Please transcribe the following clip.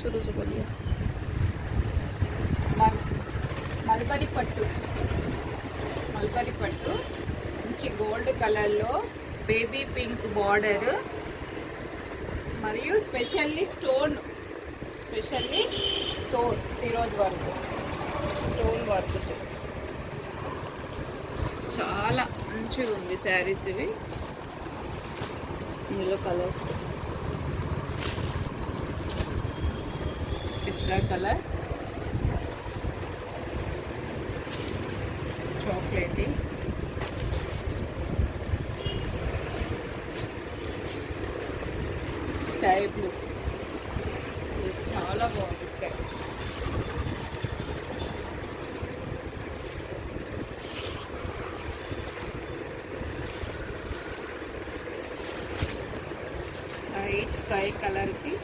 शुरू से बोलिए। మల్బరీ పట్టు మంచి గోల్డ్ కలర్లో బేబీ పింక్ బార్డర్ మరియు స్పెషల్లీ స్టోన్ సిరోజ్ వర్క్, స్టోన్ వర్క్ చాలా మంచిగా ఉంది శారీస్. ఇవి ఇందులో కలర్స్ పిస్తా కలర్, చాక్లెటీ, స్కై బ్లూ. చాలా బాగుంది స్కై. లైట్ స్కై కలర్కి